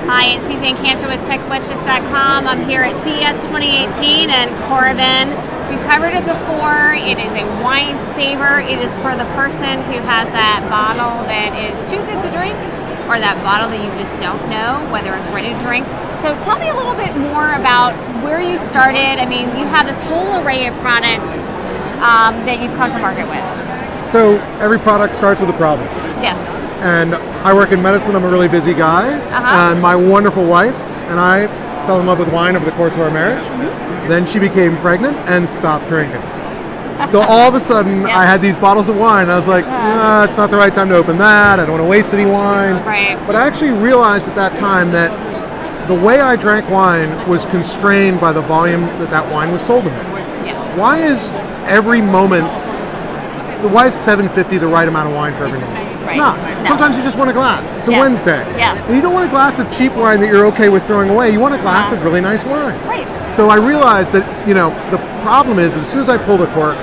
Hi, it's Suzanne Cantor with TechDelicious.com. I'm here at CES 2018 and Coravin. We've covered it before. It is a wine saver. It is for the person who has that bottle that is too good to drink, or that bottle that you just don't know whether it's ready to drink. So tell me a little bit more about where you started. I mean, you have this whole array of products that you've come to market with. So every product starts with a problem. Yes. And I work in medicine. I'm a really busy guy. And my wonderful wife and I fell in love with wine over the course of our marriage. Then she became pregnant and stopped drinking. So all of a sudden, I had these bottles of wine. I was like, it's not the right time to open that. I don't want to waste any wine. Right. But I actually realized at that time that the way I drank wine was constrained by the volume that wine was sold to me. Yes. Why is every moment, why is 750 the right amount of wine for every moment? It's not. No. Sometimes you just want a glass. It's a Wednesday. Yes. And you don't want a glass of cheap wine that you're okay with throwing away. You want a glass of really nice wine. Right. So I realized that, the problem is as soon as I pull the cork,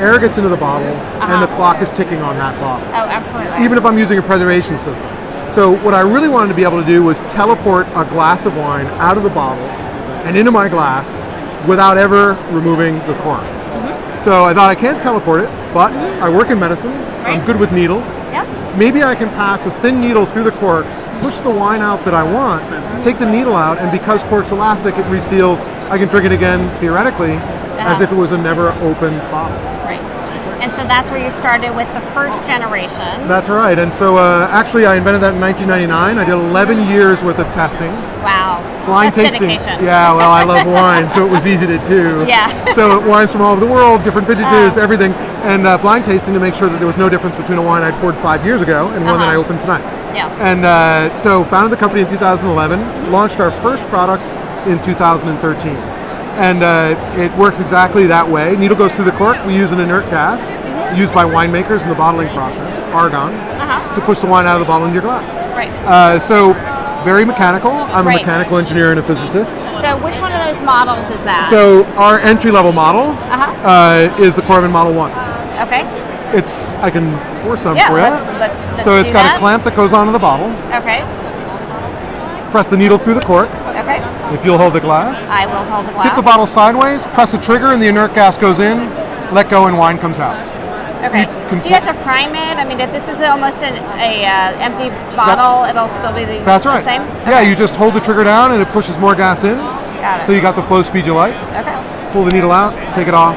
air gets into the bottle and the clock is ticking on that bottle. Oh, absolutely. Even if I'm using a preservation system. So what I really wanted to be able to do was teleport a glass of wine out of the bottle and into my glass without ever removing the cork. So I thought I can't teleport it, but I work in medicine, so I'm good with needles. Yep. Maybe I can pass a thin needle through the cork, push the wine out that I want, take the needle out, and because cork's elastic, it reseals. I can drink it again, theoretically, as if it was a never opened bottle. Right. And so that's where you started with the first generation. That's right. And so actually I invented that in 1999. I did 11 years worth of testing. Wow. Blind That's tasting. dedication. Yeah, well, I love wine, so it was easy to do. Yeah. So wines from all over the world, different vintages, everything, and blind tasting to make sure that there was no difference between a wine I poured 5 years ago and one that I opened tonight. Yeah. And so founded the company in 2011, launched our first product in 2013. And it works exactly that way. Needle goes through the cork. We use an inert gas used by winemakers in the bottling process, argon, to push the wine out of the bottle into your glass. Right. So very mechanical. I'm a mechanical engineer and a physicist. So which one of those models is that? So our entry-level model is the Coravin Model 1. Okay. I can pour some for you. Let's so it's got a clamp that goes onto the bottle. Okay. Press the needle through the cork. Okay. If you'll hold the glass. I will hold the glass. Tip the bottle sideways, press the trigger, and the inert gas goes in. Let go, and wine comes out. Okay. Do you have to prime it? I mean, if this is almost an empty bottle, it'll still be the same? Yeah, you just hold the trigger down, and it pushes more gas in. Got it. So you got the flow speed you like. Okay. Pull the needle out, take it off.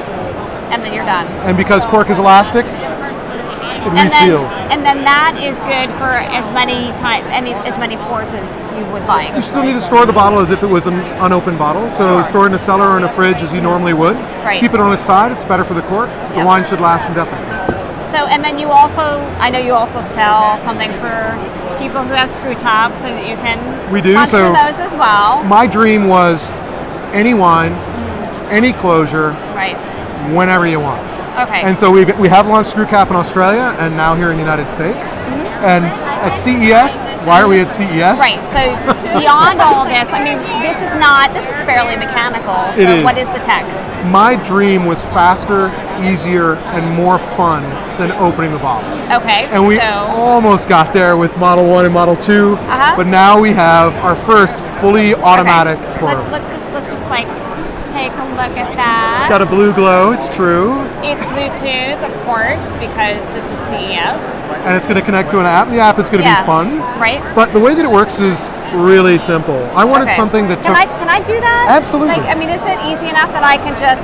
And then you're done. And because cork is elastic, it reseals. And then that is good for as many pours as you would like. You still need to store the bottle as if it was an unopened bottle. So store it in a cellar or in a fridge as you normally would. Right. Keep it on its side. It's better for the cork. The wine should last indefinitely. So, and then I know you also sell something for people who have screw tops, so that you can monitor those as well. My dream was any wine, any closure, whenever you want. Okay. And so we have launched Screw Cap in Australia and now here in the United States. And at CES, why are we at CES? Right, so beyond all of this, I mean, this is fairly mechanical, so what is the tech? My dream was faster, easier, and more fun than opening the bottle. Okay. And we almost got there with Model 1 and Model 2, but now we have our first fully automatic pour. Let's just like take a look at that. It's got a blue glow, it's true. It's Bluetooth, of course, because this is CES. And it's going to connect to an app. The app is going to be fun. Right. But the way that it works is really simple. I wanted something that Can I do that? Absolutely. Like, I mean, is it easy enough that I can just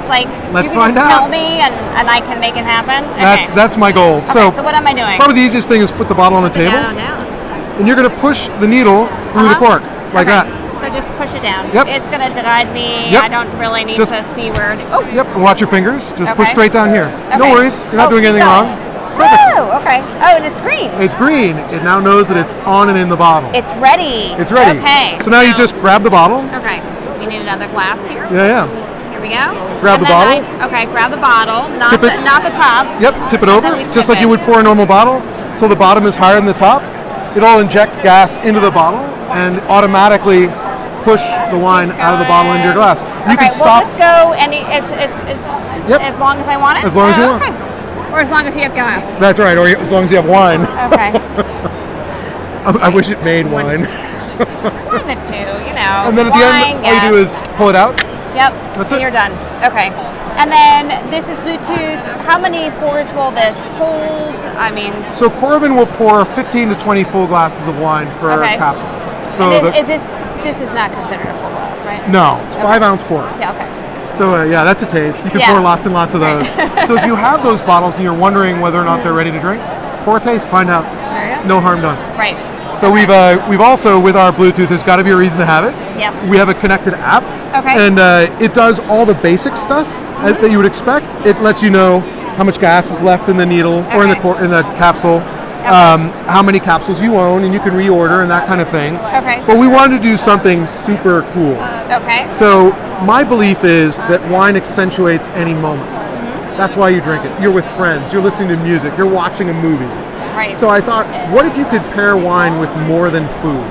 Let's you can find just out. tell me and I can make it happen? That's my goal. Okay, so what am I doing? Probably the easiest thing is put the bottle on the table. And you're going to push the needle through the cork, like that. So just push it down. Yep. It's going to guide me. Yep. I don't really need to see where. Yep. And watch your fingers. Just push straight down here. No worries. You're not doing anything wrong. Perfect. Oh, okay. Oh, and it's green. It's green. It now knows that it's on and in the bottle. It's ready. It's ready. Okay. So now you just grab the bottle. Okay. We need another glass here. Yeah. Here we go. Grab the bottle. Grab the bottle. Not the top. Yep. Tip it over, just like you would pour a normal bottle, till the bottom is higher than the top. It'll inject gas into the bottle and automatically push the wine out of the bottle into your glass. You can stop. Will this go as long as I want it? As long as you want. Or as long as you have gas. That's right, or as long as you have wine. Okay. I wish it made wine. One of the two, you know. And then at the end, all you do is pull it out. Yep. That's and it. You're done. Okay. And then this is Bluetooth. How many pours will this hold? I mean. So Coravin will pour 15 to 20 full glasses of wine per capsule. So this is not considered a full glass, right? No, it's 5-ounce pour. Yeah. Okay. So yeah, that's a taste. You can pour lots and lots of those. So if you have those bottles and you're wondering whether or not they're ready to drink, pour a taste, find out. There you go. No harm done. Right. So we've also, with our Bluetooth, there's got to be a reason to have it. Yes. We have a connected app. Okay. And it does all the basic stuff that you would expect. It lets you know how much gas is left in the needle or in the capsule. How many capsules you own, and you can reorder and that kind of thing. Okay. But we wanted to do something super cool. Okay. So my belief is that wine accentuates any moment. That's why you drink it. You're with friends, you're listening to music, you're watching a movie. Right. So I thought, what if you could pair wine with more than food?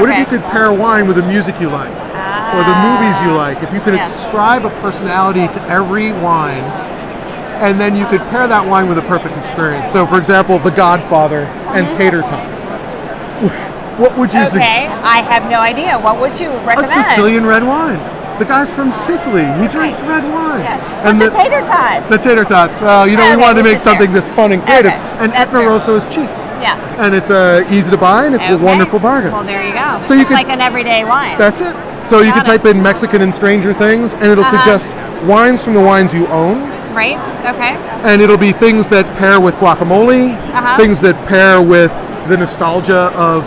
What if you could pair wine with the music you like, or the movies you like? If you could ascribe a personality to every wine, and then you could pair that wine with a perfect experience. So, for example, The Godfather and tater tots. What would you suggest? Okay, I have no idea. What would you recommend? A Sicilian red wine. The guy's from Sicily. He drinks red wine. Yeah. And the tater tots. The tater tots. Well, you know, we wanted to make something that's fun and creative. And Etna Rosso is cheap. Yeah. And it's easy to buy, and it's a wonderful bargain. Well, there you go. So it's like an everyday wine. That's it. So you can type in Mexican and Stranger Things, and it'll suggest wines from the wines you own. Right. Okay. And it'll be things that pair with guacamole, things that pair with the nostalgia of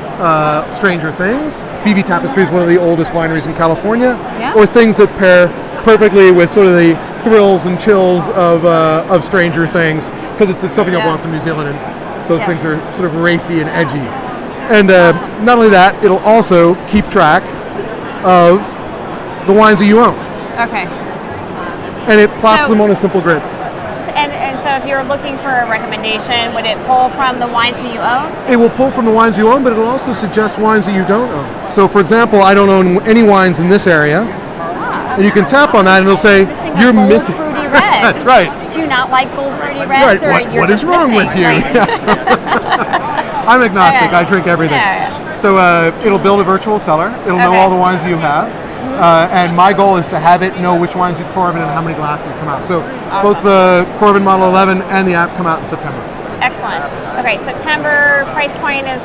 Stranger Things. BV Tapestry is one of the oldest wineries in California. Yeah. Or things that pair perfectly with sort of the thrills and chills of Stranger Things, because it's a Sauvignon Blanc from New Zealand, and those things are sort of racy and edgy. And not only that, it'll also keep track of the wines that you own. Okay. And it plots them on a simple grid. And so if you're looking for a recommendation, would it pull from the wines that you own? It will pull from the wines you own, but it'll also suggest wines that you don't own. So for example, I don't own any wines in this area. And you can tap on that and it'll say, you're missing. Fruity red. That's right. Do you not like bold fruity reds? Right. Or What is wrong with you? Right. I'm agnostic. I drink everything. Yeah. So it'll build a virtual cellar. It'll know all the wines you have. And my goal is to have it know which wines you've Coravin and how many glasses come out. So both the Coravin Model 11 and the app come out in September. Excellent. Okay, September price point is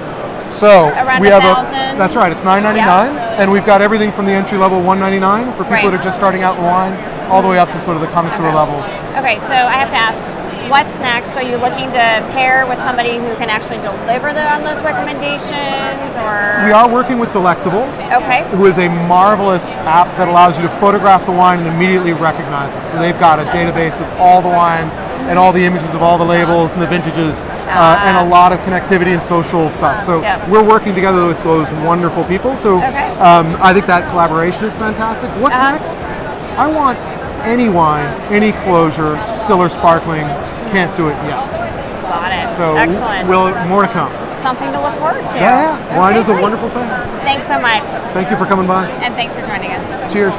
around we have $1,000. That's right. It's $9.99, and we've got everything from the entry level $199 for people that are just starting out in wine, all the way up to sort of the connoisseur level. Okay, so I have to ask, what's next? Are you looking to pair with somebody who can actually deliver on those recommendations, or? We are working with Delectable, who is a marvelous app that allows you to photograph the wine and immediately recognize it. So they've got a database of all the wines and all the images of all the labels and the vintages, and a lot of connectivity and social stuff. So we're working together with those wonderful people. So I think that collaboration is fantastic. What's next? I want any wine, any closure, still or sparkling. Can't do it yet. Got it. So excellent. More to come. Something to look forward to. Yeah. Wine is a wonderful thing. Thanks so much. Thank you for coming by. And thanks for joining us. Cheers.